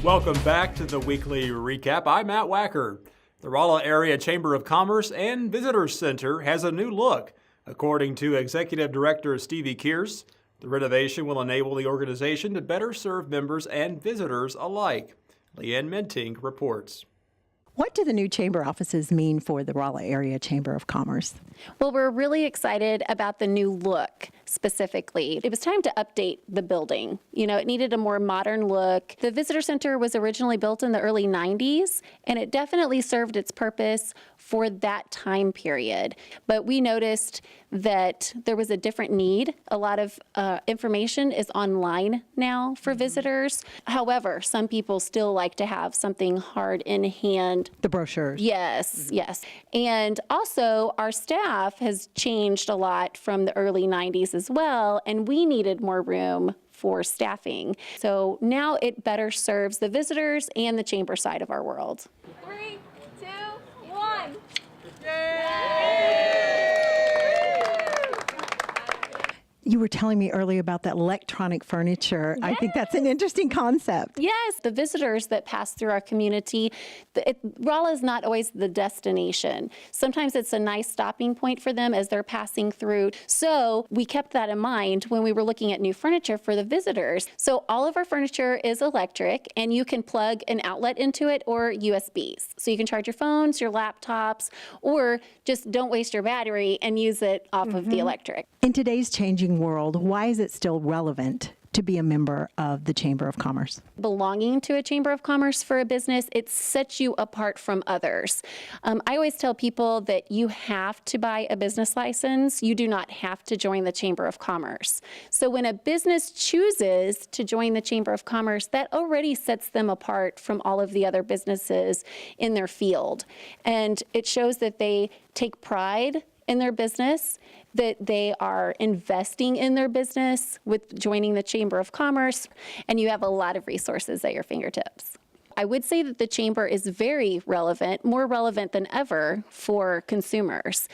Welcome back to the weekly recap. I'm Matt Wacker. The Rolla Area Chamber of Commerce and Visitors Center has a new look. According to Executive Director Stevie Kearse, the renovation will enable the organization to better serve members and visitors alike. Leanne Mentink reports. What do the new chamber offices mean for the Rolla Area Chamber of Commerce? Well, we're really excited about the new look specifically. It was time to update the building. It needed a more modern look. The visitor center was originally built in the early 90s, and it definitely served its purpose for that time period. But we noticed that there was a different need. A lot of information is online now for visitors. However, some people still like to have something hard in hand. The brochures. Yes. And also, our staff has changed a lot from the early 90s as well, and we needed more room for staffing. So now it better serves the visitors and the chamber side of our world. 3, 2, 1. You were telling me earlier about that electronic furniture. Yes. I think that's an interesting concept. Yes, the visitors that pass through our community, Rolla is not always the destination. Sometimes it's a nice stopping point for them as they're passing through. So we kept that in mind when we were looking at new furniture for the visitors. So all of our furniture is electric, and you can plug an outlet into it or USBs. So you can charge your phones, your laptops, or just don't waste your battery and use it off of the electric. In today's changing world, why is it still relevant to be a member of the Chamber of Commerce? Belonging to a Chamber of Commerce for a business, it sets you apart from others. I always tell people that you have to buy a business license. You do not have to join the Chamber of Commerce. So when a business chooses to join the Chamber of Commerce, that already sets them apart from all of the other businesses in their field. And it shows that they take pride in their business, that they are investing in their business with joining the Chamber of Commerce, and you have a lot of resources at your fingertips. I would say that the Chamber is very relevant, more relevant than ever for consumers.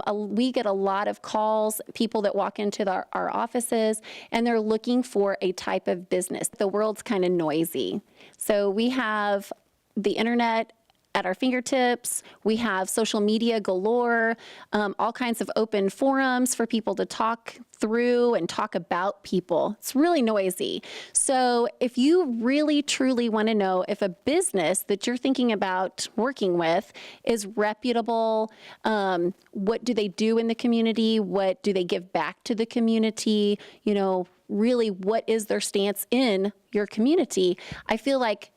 We get a lot of calls, people that walk into our offices, and they're looking for a type of business. The world's kind of noisy. So we have the internet at our fingertips. We have social media galore, all kinds of open forums for people to talk through and talk about people. It's really noisy. So if you really truly want to know if a business that you're thinking about working with is reputable, what do they do in the community? What do they give back to the community? Really, what is their stance in your community? I feel like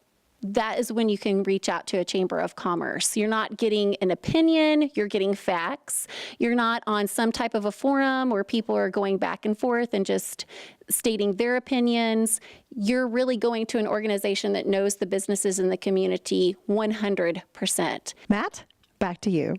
that is when you can reach out to a Chamber of Commerce. You're not getting an opinion, you're getting facts. You're not on some type of a forum where people are going back and forth and just stating their opinions. You're really going to an organization that knows the businesses in the community 100%. Matt, back to you.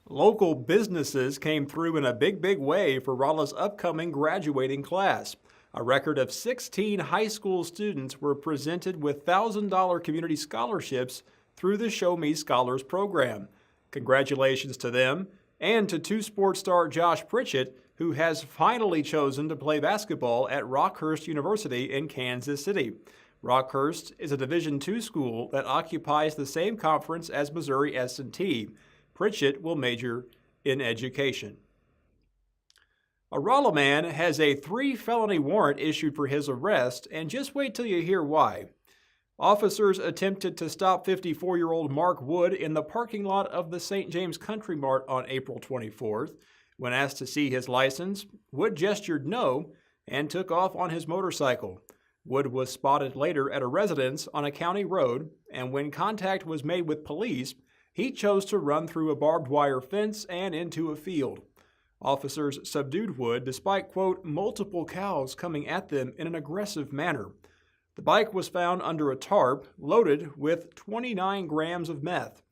Local businesses came through in a big way for Rolla's upcoming graduating class. A record of 16 high school students were presented with $1,000 community scholarships through the Show Me Scholars program. Congratulations to them and to two-sport star Josh Pritchett, who has finally chosen to play basketball at Rockhurst University in Kansas City. Rockhurst is a Division II school that occupies the same conference as Missouri S&T. Pritchett will major in education. A Rolla man has a 3-felony warrant issued for his arrest, and just wait till you hear why. Officers attempted to stop 54-year-old Mark Wood in the parking lot of the St. James Country Mart on April 24th. When asked to see his license, Wood gestured no and took off on his motorcycle. Wood was spotted later at a residence on a county road, and when contact was made with police, he chose to run through a barbed wire fence and into a field. Officers subdued Wood despite, quote, multiple cows coming at them in an aggressive manner. The bike was found under a tarp loaded with 29 grams of meth.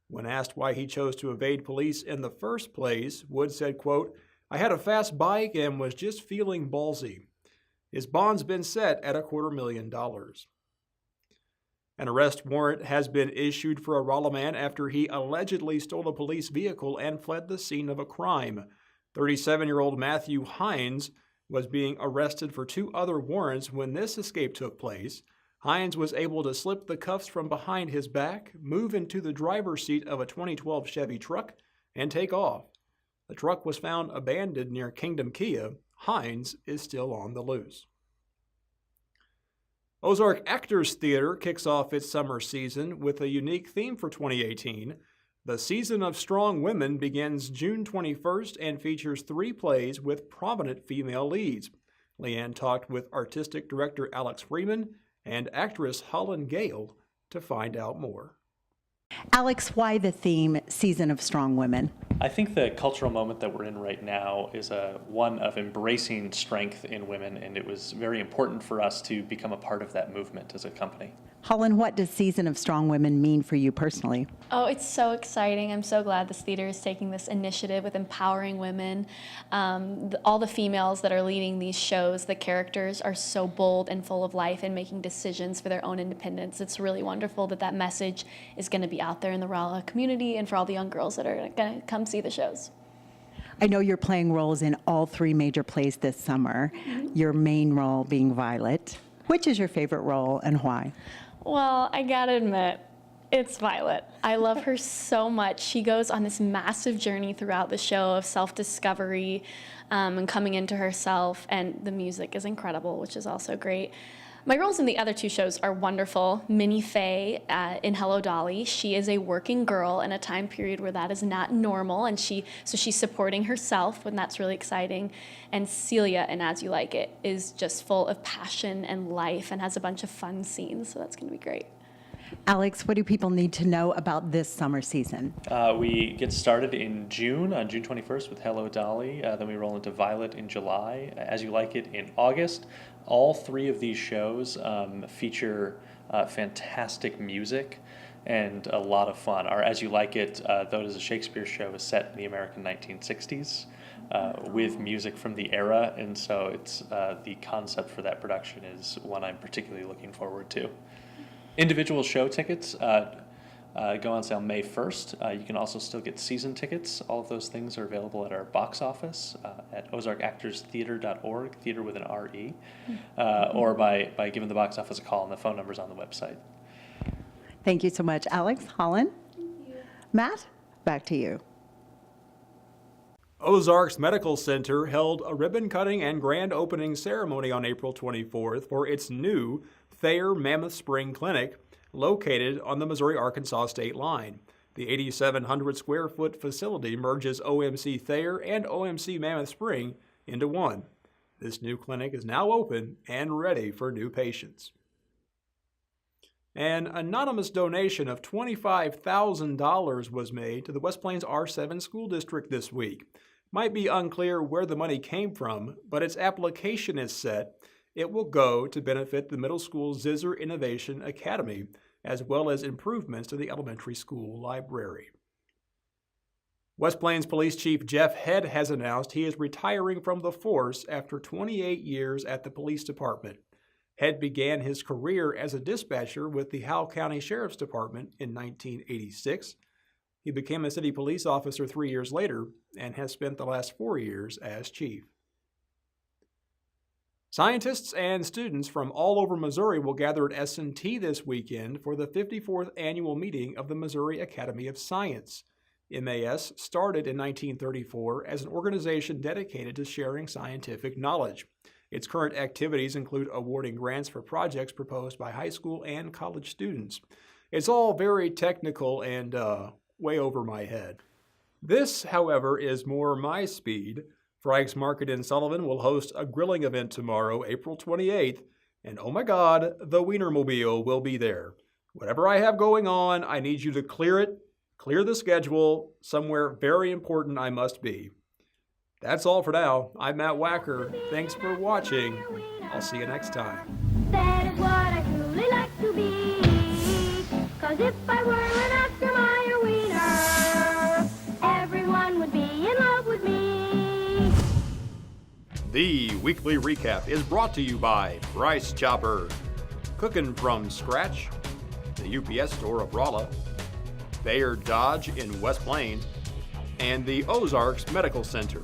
When asked why he chose to evade police in the first place, Wood said, quote, I had a fast bike and was just feeling ballsy. His bond's been set at $250,000. An arrest warrant has been issued for a Rolla man after he allegedly stole a police vehicle and fled the scene of a crime. 37-year-old Matthew Hines was being arrested for 2 other warrants when this escape took place. Hines was able to slip the cuffs from behind his back, move into the driver's seat of a 2012 Chevy truck, and take off. The truck was found abandoned near Kingdom Kia. Hines is still on the loose. Ozark Actors Theater kicks off its summer season with a unique theme for 2018. The Season of Strong Women begins June 21st and features 3 plays with prominent female leads. Leanne talked with artistic director Alex Freeman and actress Holland Gale to find out more. Alex, why the theme Season of Strong Women? I think the cultural moment that we're in right now is one of embracing strength in women, and it was very important for us to become a part of that movement as a company. Holland, what does Season of Strong Women mean for you personally? Oh, it's so exciting. I'm so glad this theater is taking this initiative with empowering women. All the females that are leading these shows, the characters are so bold and full of life and making decisions for their own independence. It's really wonderful that that message is going to be out there in the Rolla community and for all the young girls that are going to come see the shows. I know you're playing roles in all 3 major plays this summer, your main role being Violet. Which is your favorite role and why? Well, I gotta admit, it's Violet. I love her so much. She goes on this massive journey throughout the show of self-discovery and coming into herself, and the music is incredible, which is also great. My roles in the other 2 shows are wonderful. Minnie Faye in Hello Dolly. She is a working girl in a time period where that is not normal, and so she's supporting herself, and that's really exciting. And Celia in As You Like It is just full of passion and life and has a bunch of fun scenes, so that's going to be great. Alex, what do people need to know about this summer season? We get started in June, on June 21st with Hello Dolly. Then we roll into Violet in July, As You Like It in August. All 3 of these shows feature fantastic music and a lot of fun. Our As You Like It, though it is a Shakespeare show, is set in the American 1960s with music from the era, and so it's the concept for that production is one I'm particularly looking forward to. Individual show tickets go on sale May 1st. You can also still get season tickets. All of those things are available at our box office at ozarkactorstheater.org, theater with an R-E, or by giving the box office a call, and the phone number's on the website. Thank you so much. Alex, Holland? Matt, back to you. Ozarks Medical Center held a ribbon-cutting and grand opening ceremony on April 24th for its new Thayer Mammoth Spring Clinic, located on the Missouri-Arkansas state line. The 8,700-square-foot facility merges OMC Thayer and OMC Mammoth Spring into one. This new clinic is now open and ready for new patients. An anonymous donation of $25,000 was made to the West Plains R7 School District this week. Might be unclear where the money came from, but its application is set. It will go to benefit the middle school Zizzer Innovation Academy, as well as improvements to the elementary school library. West Plains Police Chief Jeff Head has announced he is retiring from the force after 28 years at the police department. Head began his career as a dispatcher with the Howell County Sheriff's Department in 1986. He became a city police officer 3 years later and has spent the last 4 years as chief. Scientists and students from all over Missouri will gather at S&T this weekend for the 54th annual meeting of the Missouri Academy of Science. MAS started in 1934 as an organization dedicated to sharing scientific knowledge. Its current activities include awarding grants for projects proposed by high school and college students. It's all very technical and way over my head. This, however, is more my speed. Frank's Market in Sullivan will host a grilling event tomorrow, April 28th, and oh my God, the Wienermobile will be there. Whatever I have going on, I need you to clear it, clear the schedule. Somewhere very important I must be. That's all for now. I'm Matt Wacker. Thanks for watching. I'll see you next time. That is what I truly like to be. 'Cause if I were an Oscar Mayer wiener, everyone would be in love with me. The weekly recap is brought to you by Rice Chopper, cooking from scratch, the UPS store of Rolla, Bayard Dodge in West Plains, and the Ozarks Medical Center.